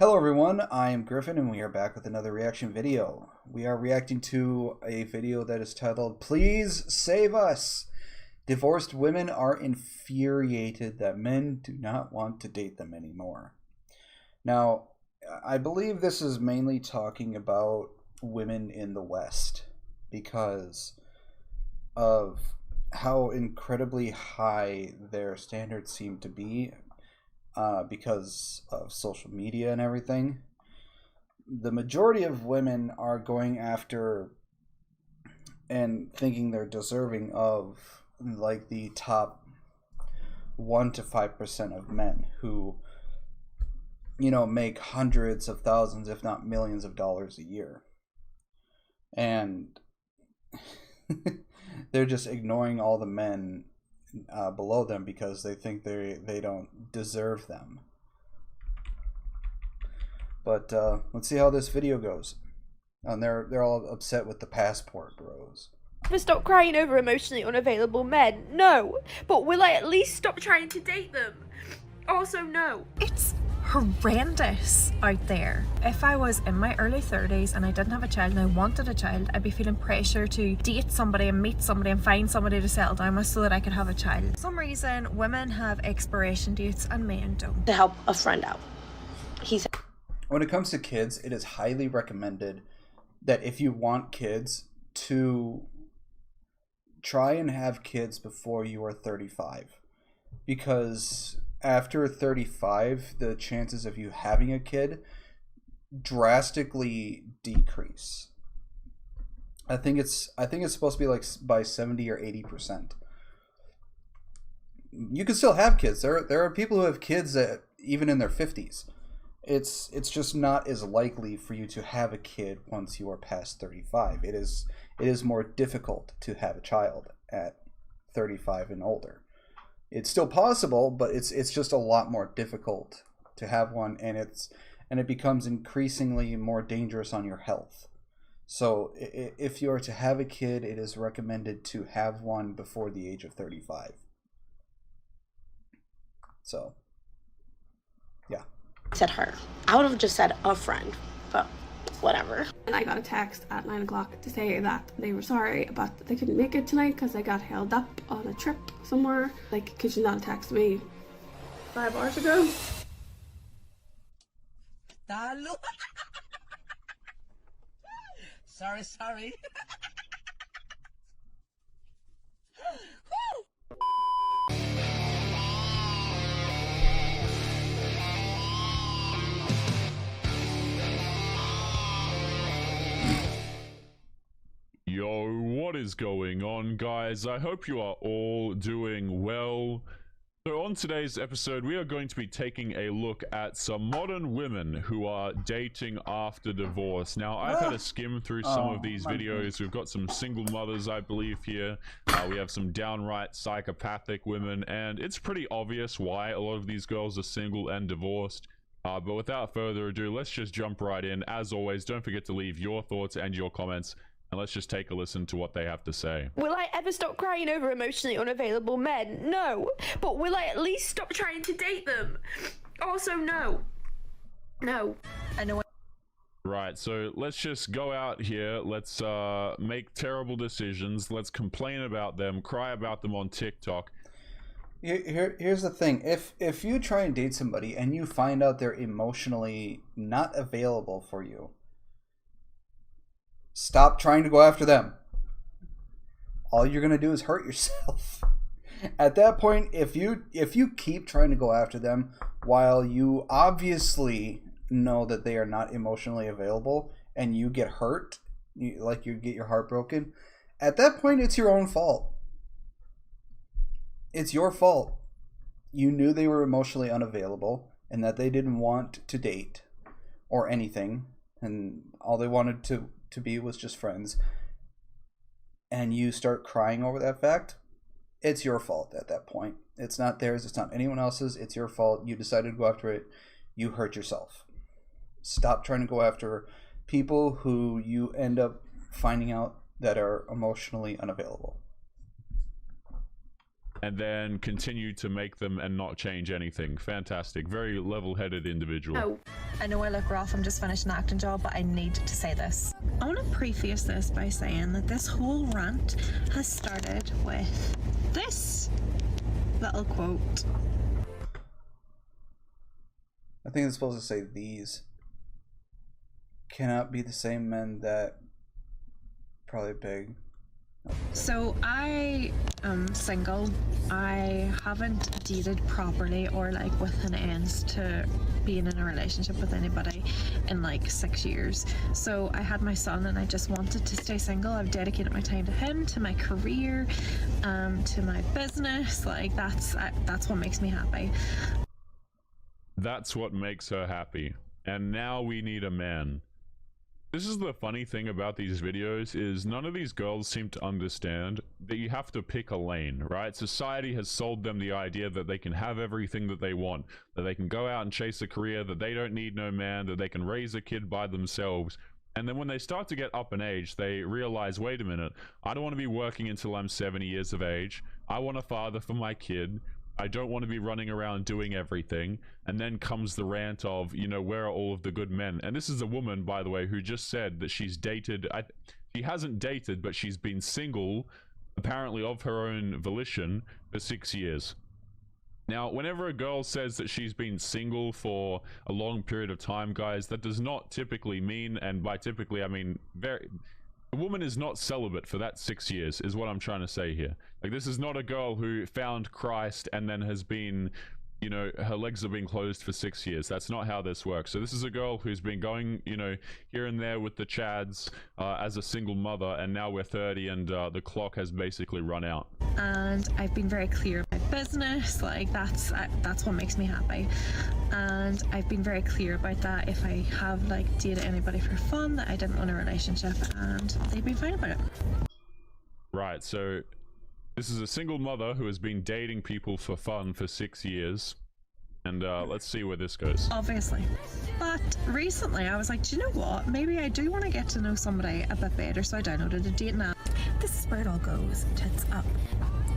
Hello everyone, I am Griffin and we are back with another reaction video. We are reacting to a video that is titled, Please Save Us! Divorced women are infuriated that men do not want to date them anymore. Now, I believe this is mainly talking about women in the West because of how incredibly high their standards seem to be. Because of social media and everything, the majority of women are going after and thinking they're deserving of like the top 1 to 5% of men who, make hundreds of thousands, if not millions of dollars a year. And they're just ignoring all the men below them because they think they don't deserve them. But let's see how this video goes. And they're all upset with the passport bros. Never stop crying over emotionally unavailable men. No, but will I at least stop trying to date them? Also, no. It's horrendous out there. If I was in my early 30s and I didn't have a child and I wanted a child, I'd be feeling pressure to date somebody and meet somebody and find somebody to settle down with so that I could have a child. For some reason, women have expiration dates and men don't. To help a friend out. When it comes to kids, it is highly recommended that if you want kids, to try and have kids before you are 35. Because after 35, the chances of you having a kid drastically decrease. I think it's supposed to be like by 70 or 80%. You can still have kids. There are people who have kids that even in their 50s. It's just not as likely for you to have a kid once you are past 35. It is more difficult to have a child at 35 and older. It's still possible, but it's just a lot more difficult to have one, and it becomes increasingly more dangerous on your health. So if you are to have a kid, it is recommended to have one before the age of 35. So, yeah. Said her. I would have just said a friend, but whatever. And I got a text at 9 o'clock to say that they were sorry, but they couldn't make it tonight because they got held up on a trip somewhere. Like, could you not text me 5 hours ago? Sorry. Yo, what is going on, guys? I hope you are all doing well. So on today's episode, we are going to be taking a look at some modern women who are dating after divorce. Now, I've had a skim through some of these videos. We've got some single mothers, I believe, here. We have some downright psychopathic women, and it's pretty obvious why a lot of these girls are single and divorced. But without further ado, let's just jump right in. As always, don't forget to leave your thoughts and your comments. And let's just take a listen to what they have to say. Will I ever stop crying over emotionally unavailable men? No, but will I at least stop trying to date them? Also, no. No. I know. Right, so let's just go out here. Let's make terrible decisions. Let's complain about them, cry about them on TikTok. Here's the thing. If you try and date somebody and you find out they're emotionally not available for you, stop trying to go after them. All you're gonna do is hurt yourself. At that point, if you keep trying to go after them while you obviously know that they are not emotionally available and you get hurt, you get your heart broken, at that point it's your own fault. It's your fault. You knew they were emotionally unavailable and that they didn't want to date or anything, and all they wanted to be was just friends, and you start crying over that fact, it's your fault at that point. It's not theirs, it's not anyone else's, it's your fault. You decided to go after it, you hurt yourself. Stop trying to go after people who you end up finding out that are emotionally unavailable. and then continue to make them and not change anything. Fantastic. Very level-headed individual. No. I know I look rough, I'm just finished an acting job, but I need to say this. I want to preface this by saying that this whole rant has started with this little quote. I think it's supposed to say these cannot be the same men that probably big. So I am single. I haven't dated properly or like with an end to being in a relationship with anybody in like 6 years. So I had my son and I just wanted to stay single. I've dedicated my time to him, to my career, to my business. Like that's what makes me happy. That's what makes her happy. And now we need a man. This is the funny thing about these videos, is none of these girls seem to understand that you have to pick a lane, right? Society has sold them the idea that they can have everything that they want, that they can go out and chase a career, that they don't need no man, that they can raise a kid by themselves. And then when they start to get up in age, they realize, wait a minute, I don't want to be working until I'm 70 years of age. I want a father for my kid. I don't want to be running around doing everything. And then comes the rant of, you know, where are all of the good men? And this is a woman, by the way, who just said that she's dated, she hasn't dated, but she's been single, apparently of her own volition, for 6 years. Now, whenever a girl says that she's been single for a long period of time, guys, that does not typically mean, and by typically I mean a woman is not celibate for that 6 years, is what I'm trying to say here. Like, this is not a girl who found Christ and then has been, you know, her legs have been closed for 6 years. That's not how this works. So this is a girl who's been going, you know, here and there with the chads as a single mother, and now we're 30 and the clock has basically run out. And I've been very clear about business, like that's what makes me happy. And I've been very clear about that if I have like dated anybody for fun, that I didn't want a relationship, and they've been fine about it. Right, so this is a single mother who has been dating people for fun for 6 years. And let's see where this goes. Obviously. But recently I was like, do you know what? Maybe I do want to get to know somebody a bit better, so I downloaded a dating app. This is where it all goes. Tits up.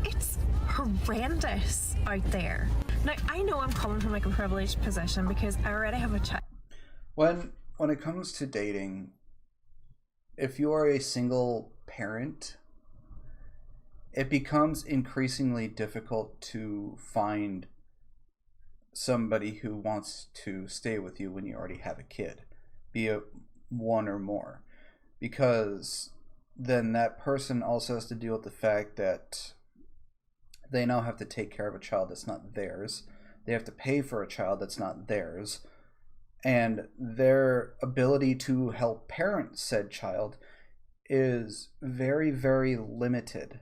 It's horrendous out there. Now, I know I'm coming from like a privileged position because I already have a child. When it comes to dating, if you are a single parent, it becomes increasingly difficult to find somebody who wants to stay with you when you already have a kid, be it one or more, because then that person also has to deal with the fact that they now have to take care of a child that's not theirs. They have to pay for a child that's not theirs, and their ability to help parent said child is very, very limited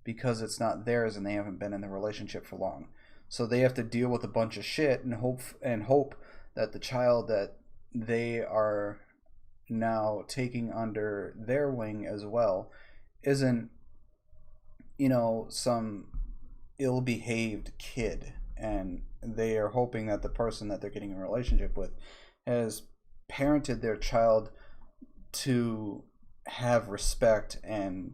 because it's not theirs and they haven't been in the relationship for long. So they have to deal with a bunch of shit and hope that the child that they are now taking under their wing as well isn't, you know, some ill-behaved kid, and they are hoping that the person that they're getting in a relationship with has parented their child to have respect and,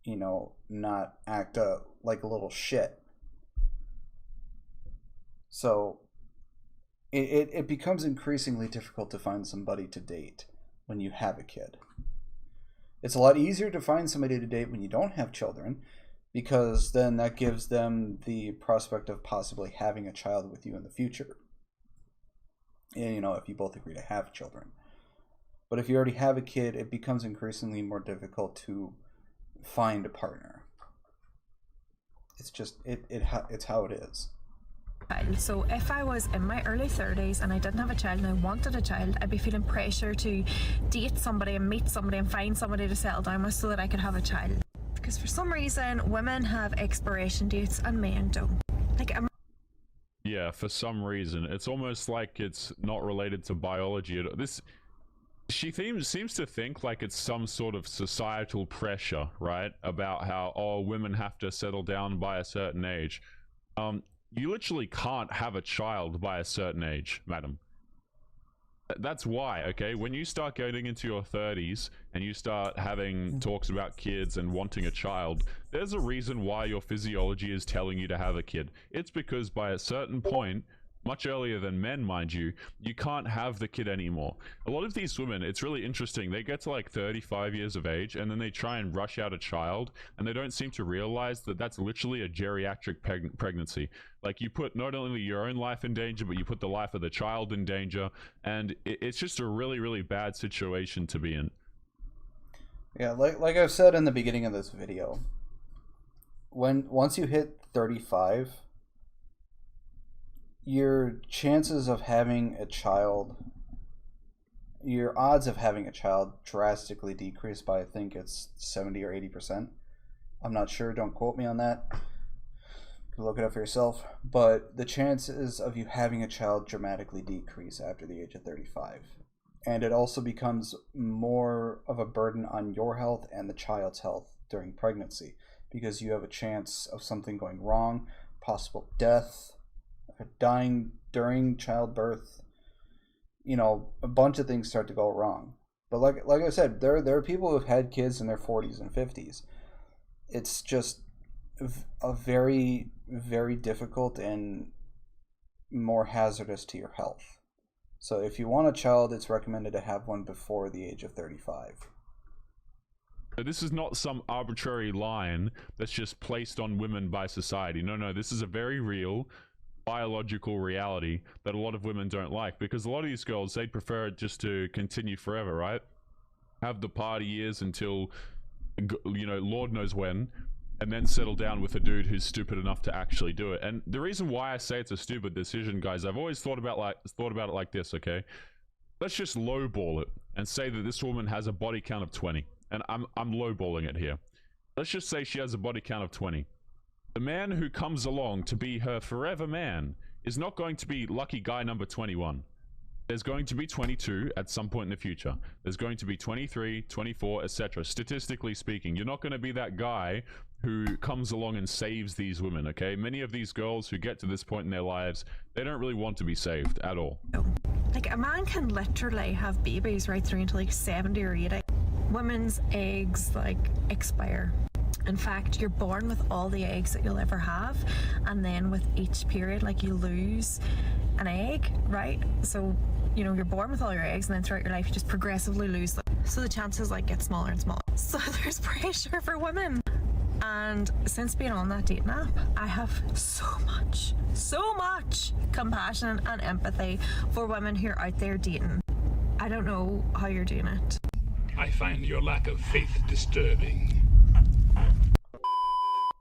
you know, not act like a little shit. So it becomes increasingly difficult to find somebody to date when you have a kid. It's a lot easier to find somebody to date when you don't have children, because then that gives them the prospect of possibly having a child with you in the future. And, you know, if you both agree to have children. But if you already have a kid, it becomes increasingly more difficult to find a partner. It's just it's how it is. So if I was in my early 30s and I didn't have a child and I wanted a child, I'd be feeling pressure to date somebody and meet somebody and find somebody to settle down with so that I could have a child. Because for some reason, women have expiration dates and men don't. Like, Yeah, for some reason. It's almost like it's not related to biology at all. She seems to think like it's some sort of societal pressure, right? About how, oh, women have to settle down by a certain age. You literally can't have a child by a certain age, madam. That's why, okay? When you start getting into your 30s and you start having talks about kids and wanting a child, there's a reason why your physiology is telling you to have a kid. It's because by a certain point, much earlier than men, mind you, you can't have the kid anymore. A lot of these women, it's really interesting. They get to like 35 years of age and then they try and rush out a child, and they don't seem to realize that that's literally a geriatric pregnancy. Like, you put not only your own life in danger, but you put the life of the child in danger, and it's just a really, really bad situation to be in. Yeah, like I've said in the beginning of this video, once you hit 35, your chances of having a child, your odds of having a child drastically decrease by, I think it's 70 or 80%. I'm not sure, don't quote me on that. You can look it up for yourself. But the chances of you having a child dramatically decrease after the age of 35. And it also becomes more of a burden on your health and the child's health during pregnancy, because you have a chance of something going wrong, possible death, dying during childbirth. You know, a bunch of things start to go wrong. But like I said, there are people who've had kids in their 40s and 50s. It's just a very, very difficult and more hazardous to your health. So if you want a child, it's recommended to have one before the age of 35. This is not some arbitrary line that's just placed on women by society. No, this is a very real biological reality that a lot of women don't like, because a lot of these girls, they'd prefer it just to continue forever, right? Have the party years until, you know, Lord knows when, and then settle down with a dude who's stupid enough to actually do it. And the reason why I say it's a stupid decision, guys, I've always thought about it like this, okay? Let's just lowball it and say that this woman has a body count of 20, and I'm lowballing it here. Let's just say she has a body count of 20. The man who comes along to be her forever man is not going to be lucky guy number 21. There's going to be 22 at some point in the future. There's going to be 23, 24, etc. Statistically speaking, you're not going to be that guy who comes along and saves these women, okay? Many of these girls who get to this point in their lives, they don't really want to be saved at all. Like, a man can literally have babies right through until like 70 or 80. Women's eggs, like, expire. In fact, you're born with all the eggs that you'll ever have, and then with each period, like, you lose an egg, right? So, you know, you're born with all your eggs, and then throughout your life you just progressively lose them. So the chances, like, get smaller and smaller. So there's pressure for women. And since being on that dating app, I have so much compassion and empathy for women who are out there dating. I don't know how you're doing it. I find your lack of faith disturbing.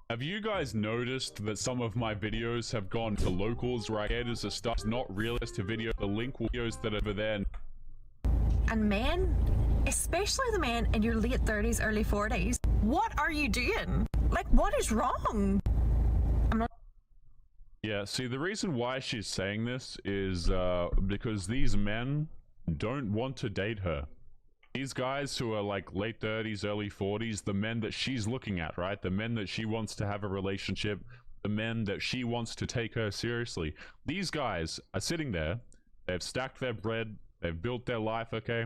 Have you guys noticed that some of my videos have gone to locals where I get as a stuff not realist to video, the link videos that are over there? And men, especially the men in your late 30s, early 40s, what are you doing? Like, what is wrong? I'm not. Yeah, see, the reason why she's saying this is because these men don't want to date her. These guys who are like late 30s, early 40s, the men that she's looking at, right? The men that she wants to have a relationship, the men that she wants to take her seriously. These guys are sitting there, they've stacked their bread, they've built their life, okay?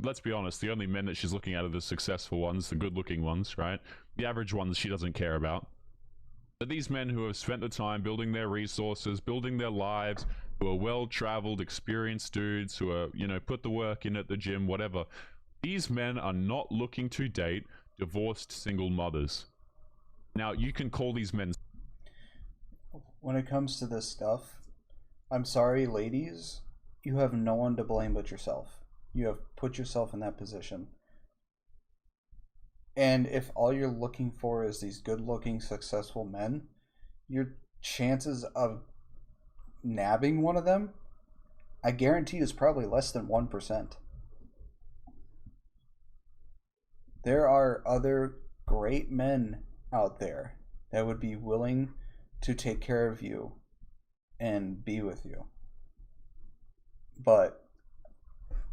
Let's be honest, the only men that she's looking at are the successful ones, the good-looking ones, right? The average ones she doesn't care about. But these men who have spent the time building their resources, building their lives, who are well-traveled, experienced dudes, who are, you know, put the work in at the gym, whatever. These men are not looking to date divorced single mothers. Now, you can call these men... When it comes to this stuff, I'm sorry, ladies, you have no one to blame but yourself. You have put yourself in that position. And if all you're looking for is these good-looking, successful men, your chances of nabbing one of them, I guarantee, is probably less than 1%. There are other great men out there that would be willing to take care of you and be with you. But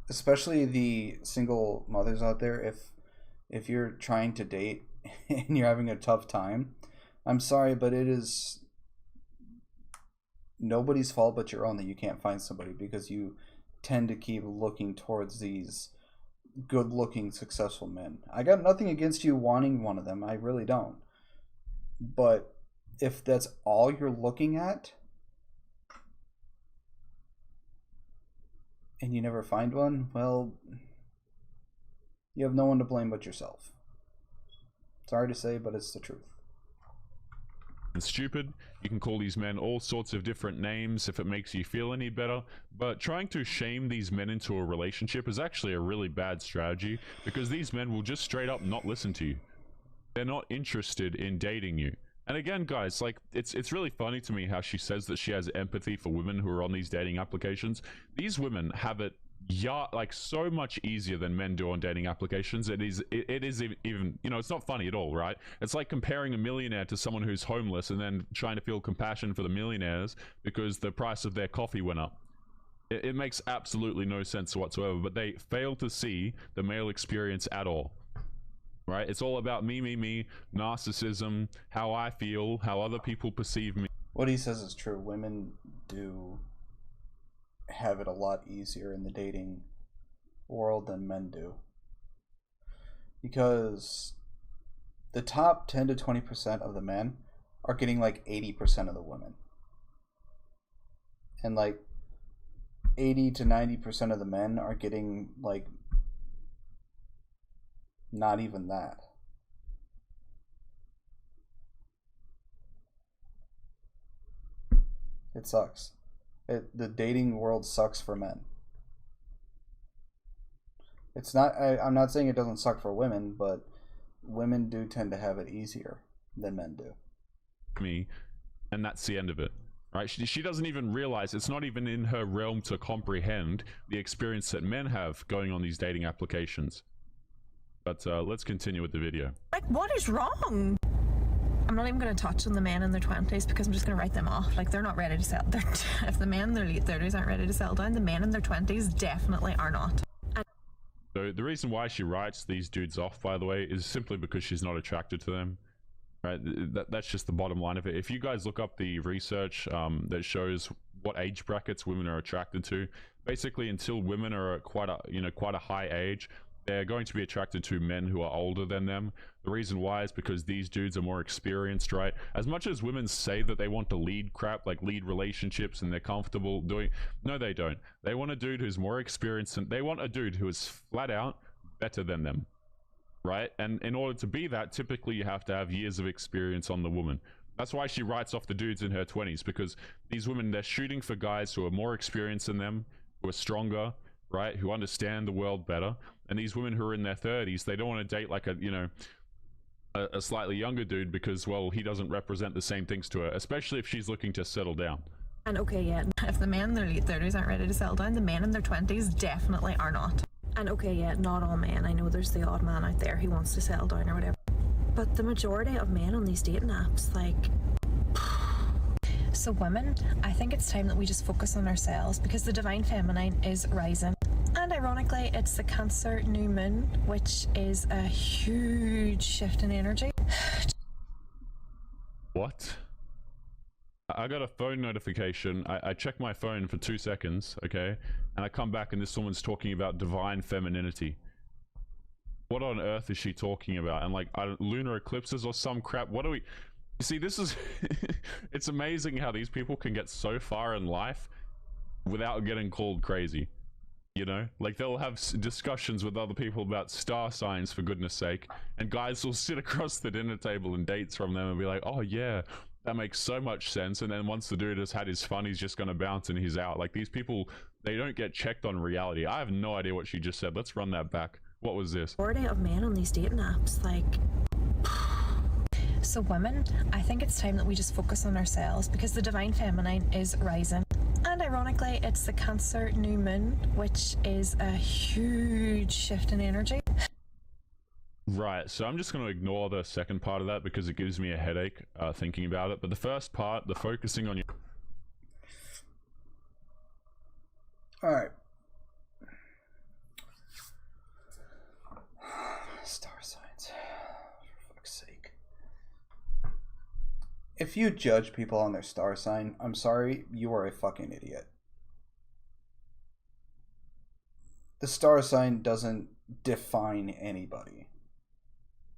especially the single mothers out there, if you're trying to date and you're having a tough time, I'm sorry, but it is nobody's fault but your own that you can't find somebody, because you tend to keep looking towards these good-looking, successful men. I got nothing against you wanting one of them. I really don't. But if that's all you're looking at, and you never find one, well, you have no one to blame but yourself. Sorry to say, but it's the truth. And stupid. You can call these men all sorts of different names if it makes you feel any better, but trying to shame these men into a relationship is actually a really bad strategy, because these men will just straight up not listen to you. They're not interested in dating you. And again, guys, like, it's really funny to me how she says that she has empathy for women who are on these dating applications. These women have it like so much easier than men do on dating applications. It is even, you know, it's not funny at all, right? It's like comparing a millionaire to someone who's homeless and then trying to feel compassion for the millionaires because the price of their coffee went up. It makes absolutely no sense whatsoever, but they fail to see the male experience at all. Right? It's all about me, narcissism, how I feel, how other people perceive me. What he says is true. Women do have it a lot easier in the dating world than men do. Because the top 10 to 20% of the men are getting like 80% of the women. And like 80 to 90% of the men are getting like not even that. It sucks. The dating world sucks for men. It's not, I'm not saying it doesn't suck for women, but women do tend to have it easier than men do. Me, and that's the end of it. Right? She doesn't even realize, it's not even in her realm to comprehend the experience that men have going on these dating applications. But let's continue with the video. Like, what is wrong? I'm not even going to touch on the men in their 20s because I'm just going to write them off. Like, they're not ready to settle. If the men in their late 30s aren't ready to settle down, the men in their 20s definitely are not. So the reason why she writes these dudes off, by the way, is simply because she's not attracted to them. Right? That's just the bottom line of it. If you guys look up the research that shows what age brackets women are attracted to, basically until women are at quite a high age, they're going to be attracted to men who are older than them. The reason why is because these dudes are more experienced, right? As much as women say that they want to lead crap, like lead relationships, and they're comfortable doing, no, they don't. They want a dude who's more experienced, and they want a dude who is flat out better than them, right? And in order to be that, typically you have to have years of experience on the woman. That's why she writes off the dudes in her 20s, because these women, they're shooting for guys who are more experienced than them, who are stronger, right? Who understand the world better. And these women who are in their 30s, they don't want to date like a slightly younger dude because, well, he doesn't represent the same things to her, especially if she's looking to settle down. And okay, yeah, if the men in their late 30s aren't ready to settle down, the men in their 20s definitely are not. And okay, yeah, not all men. I know there's the odd man out there who wants to settle down or whatever. But the majority of men on these dating apps, like... So women, I think it's time that we just focus on ourselves because the divine feminine is rising. And ironically, it's the Cancer new moon, which is a huge shift in energy. What? I got a phone notification. I check my phone for 2 seconds, okay? And I come back and this woman's talking about divine femininity. What on earth is she talking about? And like, lunar eclipses or some crap? What are we... You see, this is... It's amazing how these people can get so far in life without getting called crazy. You know, like they'll have discussions with other people about star signs, for goodness sake, and guys will sit across the dinner table and dates from them and be like, oh yeah, that makes so much sense. And then once the dude has had his fun, he's just going to bounce and he's out. Like, these people, they don't get checked on reality. I have no idea what she just said. Let's run that back. What was this? Majority of men on these dating apps, like... So women, I think it's time that we just focus on ourselves because the divine feminine is rising. And ironically, it's the Cancer new moon, which is a huge shift in energy. Right, so I'm just going to ignore the second part of that because it gives me a headache thinking about it. But the first part, the focusing on your... Alright. Star signs. For fuck's sake. If you judge people on their star sign, I'm sorry, you are a fucking idiot. the star sign doesn't define anybody.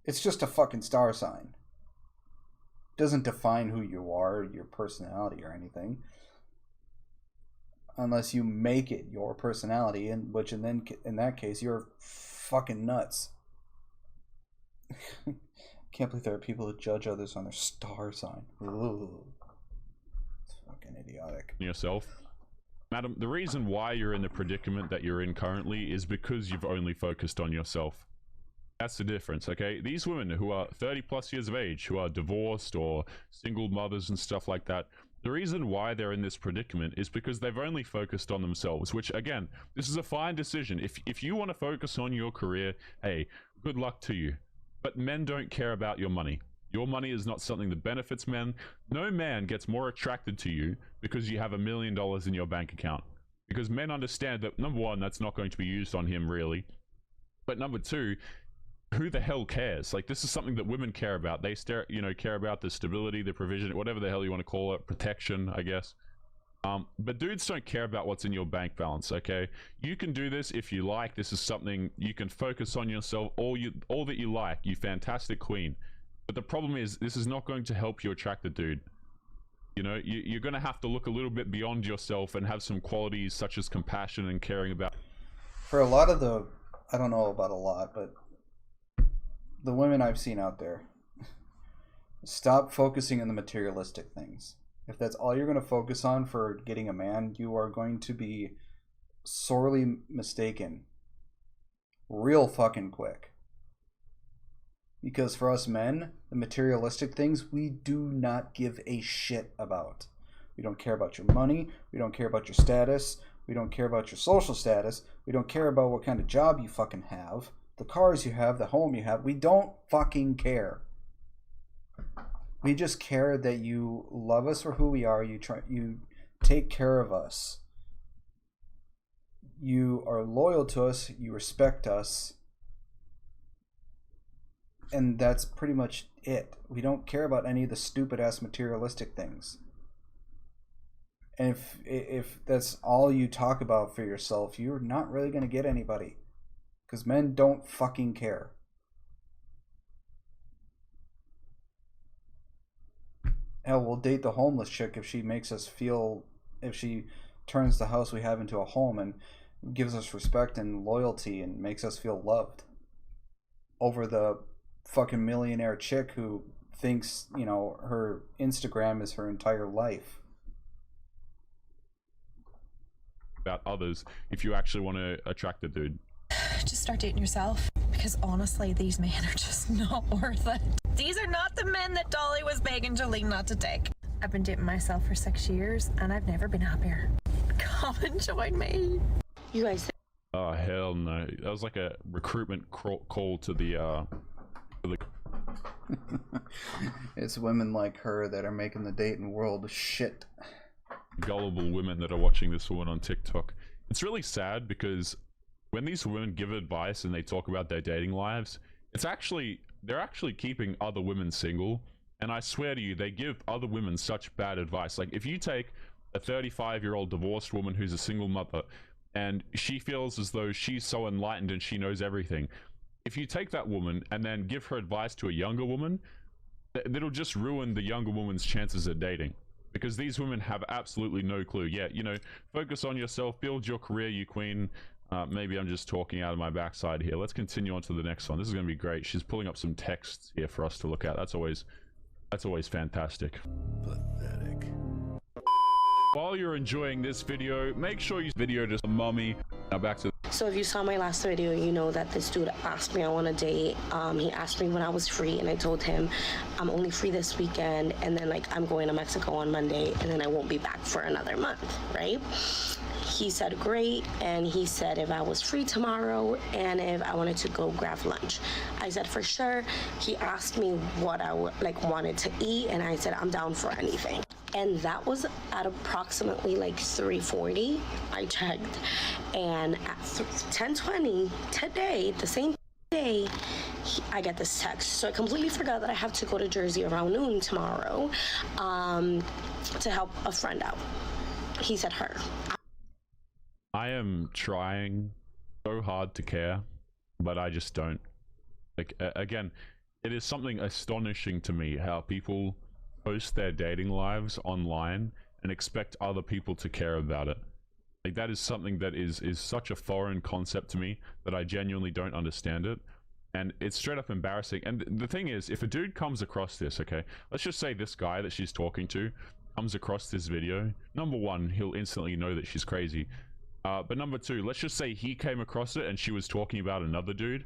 It's just a fucking star sign. It doesn't define who you are, your personality, or anything. Unless you make it your personality, in that case, you're fucking nuts. Can't believe there are people who judge others on their star sign. Ooh. It's fucking idiotic. Yourself. Madam, the reason why you're in the predicament that you're in currently is because you've only focused on yourself. That's the difference, okay? These women who are 30 plus years of age, who are divorced or single mothers and stuff like that, the reason why they're in this predicament is because they've only focused on themselves, which, again, this is a fine decision. If you want to focus on your career, hey, good luck to you. But men don't care about your money. Your money is not something that benefits men. No man gets more attracted to you because you have $1 million in your bank account. Because men understand that, number one, that's not going to be used on him, really. But number two, who the hell cares? Like, this is something that women care about. They care about the stability, the provision, whatever the hell you want to call it, protection, I guess. But dudes don't care about what's in your bank balance, okay? You can do this if you like. This is something you can focus on yourself, all that you like, you fantastic queen. But the problem is, this is not going to help you attract the dude. You know, you're going to have to look a little bit beyond yourself and have some qualities such as compassion and caring about. For a lot of the, I don't know about a lot, but the women I've seen out there, stop focusing on the materialistic things. If that's all you're going to focus on for getting a man, you are going to be sorely mistaken real fucking quick. Because for us men, the materialistic things we do not give a shit about. We don't care about your money. We don't care about your status. We don't care about your social status. We don't care about what kind of job you fucking have. The cars you have, the home you have. We don't fucking care. We just care that you love us for who we are. You take care of us. You are loyal to us. You respect us. And that's pretty much it. We don't care about any of the stupid ass materialistic things. And if that's all you talk about for yourself, you're not really going to get anybody. Because men don't fucking care. Hell, we'll date the homeless chick if she makes us feel, if she turns the house we have into a home and gives us respect and loyalty and makes us feel loved. Over the fucking millionaire chick who thinks, you know, her Instagram is her entire life. About others if you actually want to attract a dude. Just start dating yourself, because honestly, these men are just not worth it. These are not the men that Dolly was begging Jolene not to take. I've been dating myself for 6 years, and I've never been happier. Come and join me. You guys. Oh hell no! That was like a recruitment call to the. It's women like her that are making the dating world shit. Gullible women that are watching this woman on TikTok. It's really sad because when these women give advice and they talk about their dating lives, they're actually keeping other women single. And I swear to you, they give other women such bad advice. Like, if you take a 35-year-old divorced woman who's a single mother and she feels as though she's so enlightened and she knows everything, if you take that woman and then give her advice to a younger woman, it'll just ruin the younger woman's chances of dating. Because these women have absolutely no clue. Yeah, you know, focus on yourself, build your career, you queen. Maybe I'm just talking out of my backside here. Let's continue on to the next one. This is going to be great. She's pulling up some texts here for us to look at. That's always fantastic. Pathetic. While you're enjoying this video, make sure you video to some mommy. Now back to. So if you saw my last video, you know that this dude asked me on a date. He asked me when I was free, and I told him I'm only free this weekend, and then like I'm going to Mexico on Monday, and then I won't be back for another month, right? He said great, and he said if I was free tomorrow and if I wanted to go grab lunch. I said for sure. He asked me what I wanted to eat, and I said I'm down for anything. And that was at approximately like 3:40. I checked, and at 10:20 today, the same day, I get this text. So I completely forgot that I have to go to Jersey around noon tomorrow to help a friend out. He said her. I am trying so hard to care, but I just don't. Like, again, it is something astonishing to me how people post their dating lives online and expect other people to care about it. Like, that is something that is such a foreign concept to me that I genuinely don't understand it. And it's straight up embarrassing. And the thing is, if a dude comes across this, okay, let's just say this guy that she's talking to comes across this video, number one, he'll instantly know that she's crazy. But number two, let's just say he came across it and she was talking about another dude.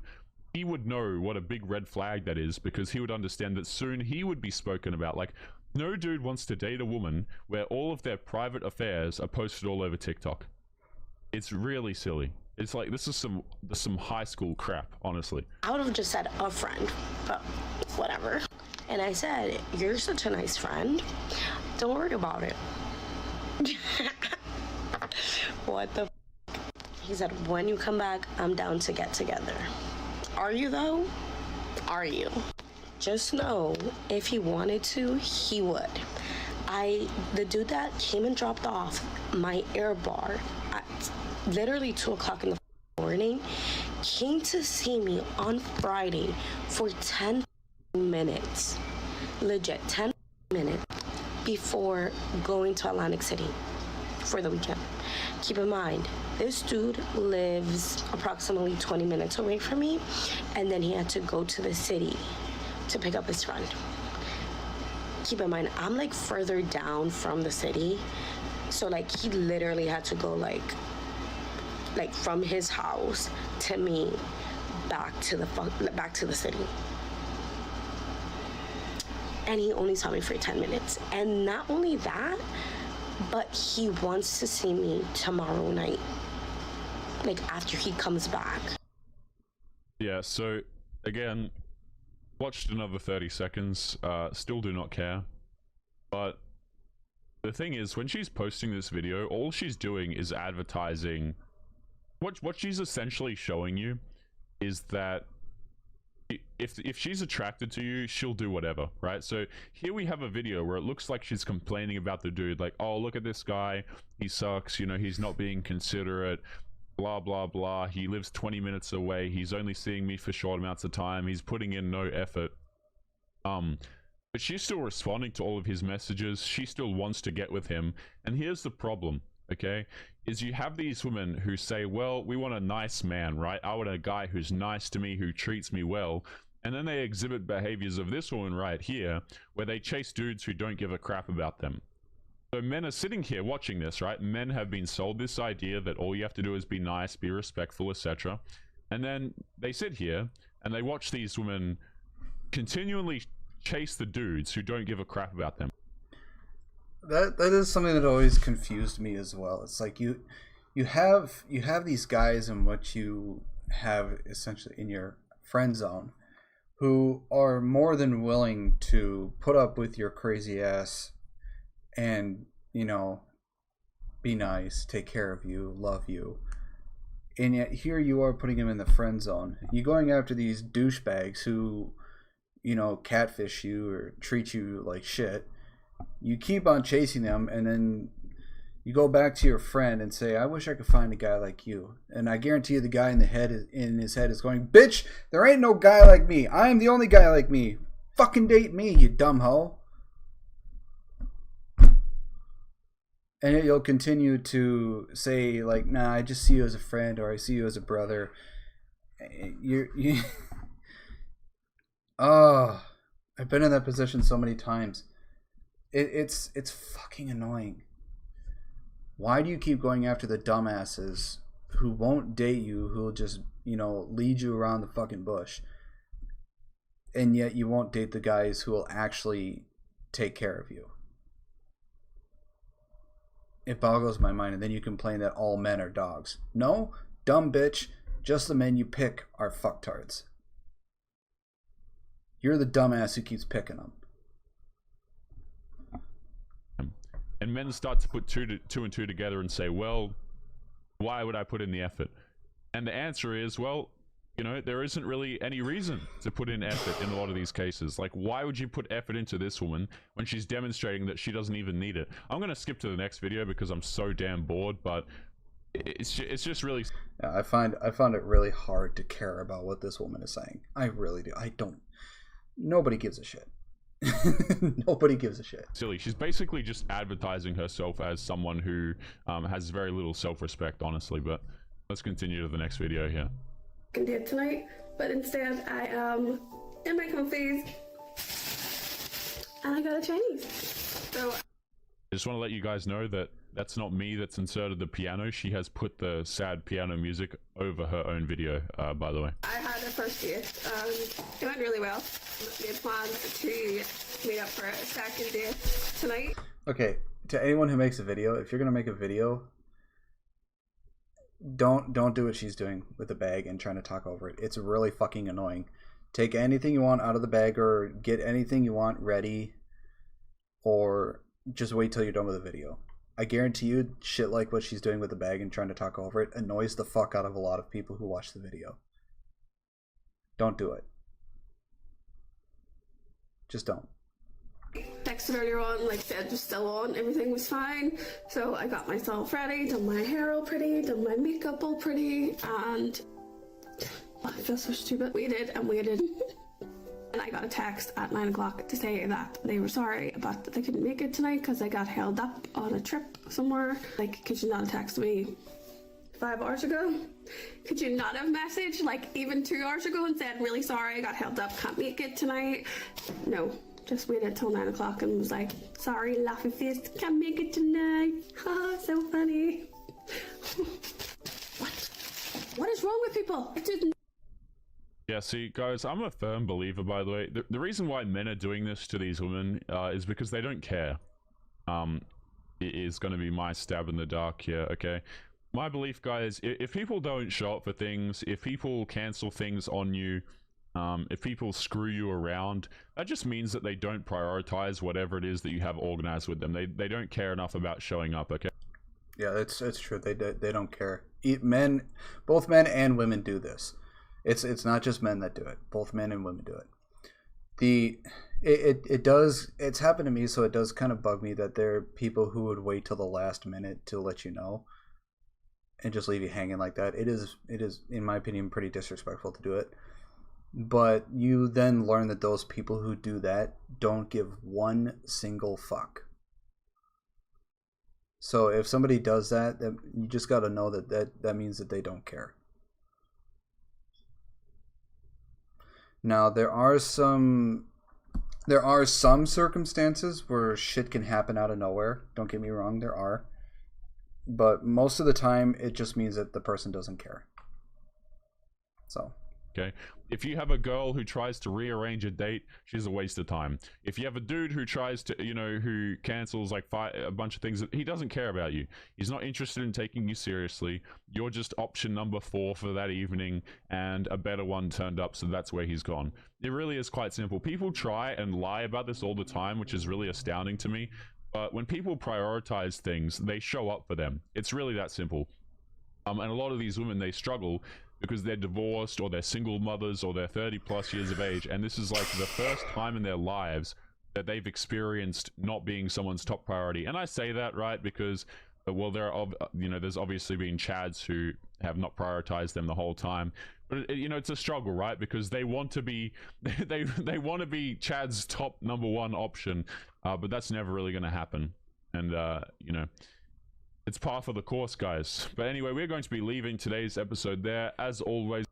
He would know what a big red flag that is, because he would understand that soon he would be spoken about. Like, no dude wants to date a woman where all of their private affairs are posted all over TikTok. It's really silly. It's like, this is some high school crap, honestly. I would have just said a friend, but whatever. And I said, you're such a nice friend. Don't worry about it. What the f? He said, when you come back, I'm down to get together. Are you though? Are you? Just know, if he wanted to, he would. The dude that came and dropped off my air bar at literally 2 o'clock in the morning came to see me on Friday for 10 minutes. Legit, 10 minutes before going to Atlantic City for the weekend. Keep in mind, this dude lives approximately 20 minutes away from me, and then he had to go to the city to pick up his friend. Keep in mind, I'm like further down from the city, so like he literally had to go like from his house to me back to the city. And he only saw me for 10 minutes. And not only that, but he wants to see me tomorrow night, like after he comes back. Yeah, so again, watched another 30 seconds, still do not care. But the thing is, when she's posting this video, all she's doing is advertising. What she's essentially showing you is that if she's attracted to you, she'll do whatever, right? So here we have a video where it looks like she's complaining about the dude, like, oh, look at this guy, he sucks, you know, he's not being considerate, blah blah blah, he lives 20 minutes away, he's only seeing me for short amounts of time, he's putting in no effort. But she's still responding to all of his messages, she still wants to get with him. And here's the problem, okay, is you have these women who say, well, we want a nice man, right? I want a guy who's nice to me, who treats me well. And then they exhibit behaviors of this woman right here, where they chase dudes who don't give a crap about them. So men are sitting here watching this, right? Men have been sold this idea that all you have to do is be nice, be respectful, etc. And then they sit here and they watch these women continually chase the dudes who don't give a crap about them. That is something that always confused me as well. It's like you have these guys in what you have essentially in your friend zone who are more than willing to put up with your crazy ass and, you know, be nice, take care of you, love you. And yet here you are putting him in the friend zone. You're going after these douchebags who, you know, catfish you or treat you like shit. You keep on chasing them, and then you go back to your friend and say, I wish I could find a guy like you. And I guarantee you the guy in his head is going, bitch, there ain't no guy like me. I am the only guy like me. Fucking date me, you dumb hoe. And yet you'll continue to say, like, nah, I just see you as a friend, or I see you as a brother. Oh, I've been in that position so many times. It's fucking annoying. Why do you keep going after the dumbasses who won't date you, who will just, you know, lead you around the fucking bush, and yet you won't date the guys who will actually take care of you? It boggles my mind. And then you complain that all men are dogs. No, dumb bitch, just the men you pick are fucktards. You're the dumbass who keeps picking them. And men start to put two and two together and say, well, why would I put in the effort? And the answer is, well, you know, there isn't really any reason to put in effort in a lot of these cases. Like, why would you put effort into this woman when she's demonstrating that she doesn't even need it? I'm going to skip to the next video because I'm so damn bored, but it's just really. Yeah, I find it really hard to care about what this woman is saying. I really do. I don't. Nobody gives a shit. Nobody gives a shit. Silly. She's basically just advertising herself as someone who has very little self-respect, honestly. But let's continue to the next video here. Can do it tonight, but instead I am in my comfies and I got a Chinese. So I just want to let you guys know that that's not me that's inserted the piano. She has put the sad piano music over her own video, by the way. I had a first date and it went really well. We had plans to meet up for a second date tonight. Okay, to anyone who makes a video, if you're gonna make a video, don't do what she's doing with the bag and trying to talk over it. It's really fucking annoying. Take anything you want out of the bag or get anything you want ready, or just wait till you're done with the video. I guarantee you shit like what she's doing with the bag and trying to talk over it annoys the fuck out of a lot of people who watch the video. Don't do it. Just don't. Texted earlier on, like said, was still on, everything was fine. So I got myself ready, done my hair all pretty, done my makeup all pretty, and I feel so stupid. Waited and waited. And I got a text at 9 o'clock to say that they were sorry, but they couldn't make it tonight because I got held up on a trip somewhere. Like, could you not have texted me 5 hours ago? Could you not have messaged like even 2 hours ago and said, really sorry, I got held up, can't make it tonight? No, just waited till 9 o'clock and was like, sorry, laughing face, can't make it tonight. Haha, so funny. What is wrong with people? It didn't. Yeah, see, guys, I'm a firm believer, by the way. The reason why men are doing this to these women is because they don't care. It is going to be my stab in the dark here, okay? My belief, guys, if people don't show up for things, if people cancel things on you, if people screw you around, that just means that they don't prioritize whatever it is that you have organized with them. They don't care enough about showing up, okay? Yeah, it's true. They don't care. Men, both men and women do this. It's not just men that do it. Both men and women do it. It's happened to me, so it does kind of bug me that there are people who would wait till the last minute to let you know and just leave you hanging like that. It is, in my opinion, pretty disrespectful to do it. But you then learn that those people who do that don't give one single fuck. So if somebody does that, you just got to know that means that they don't care. Now, there are some circumstances where shit can happen out of nowhere. Don't get me wrong, there are. But most of the time, it just means that the person doesn't care. So. Okay, if you have a girl who tries to rearrange a date, she's a waste of time. If you have a dude who tries to, who cancels like a bunch of things, he doesn't care about you. He's not interested in taking you seriously. You're just option number 4 for that evening, and a better one turned up, so that's where he's gone. It really is quite simple. People try and lie about this all the time, which is really astounding to me. But when people prioritize things, they show up for them. It's really that simple. And a lot of these women, they struggle because they're divorced or they're single mothers or they're 30 plus years of age, and this is like the first time in their lives that they've experienced not being someone's top priority. And I say that, right, because well, there's obviously been Chads who have not prioritized them the whole time, but it's a struggle, right? Because they want to be they want to be Chad's top #1 option, but that's never really going to happen. And it's par for the course, guys. But anyway, we're going to be leaving today's episode there, as always.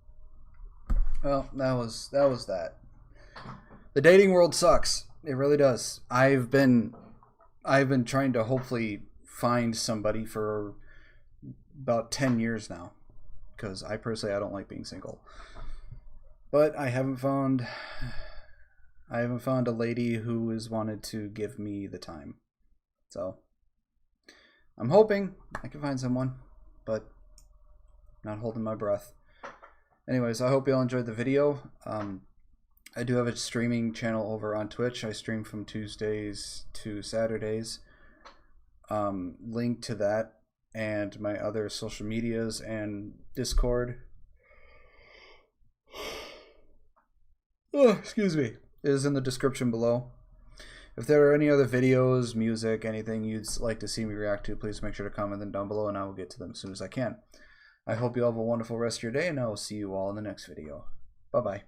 Well, that was that. The dating world sucks. It really does. I've been trying to hopefully find somebody for about 10 years now, because I personally don't like being single. But I haven't found a lady who has wanted to give me the time. So I'm hoping I can find someone, but not holding my breath. Anyways, I hope you all enjoyed the video. I do have a streaming channel over on Twitch. I stream from Tuesdays to Saturdays. Link to that and my other social medias and Discord. Oh, excuse me. Is in the description below. If there are any other videos, music, anything you'd like to see me react to, please make sure to comment them down below and I will get to them as soon as I can. I hope you all have a wonderful rest of your day, and I will see you all in the next video. Bye-bye.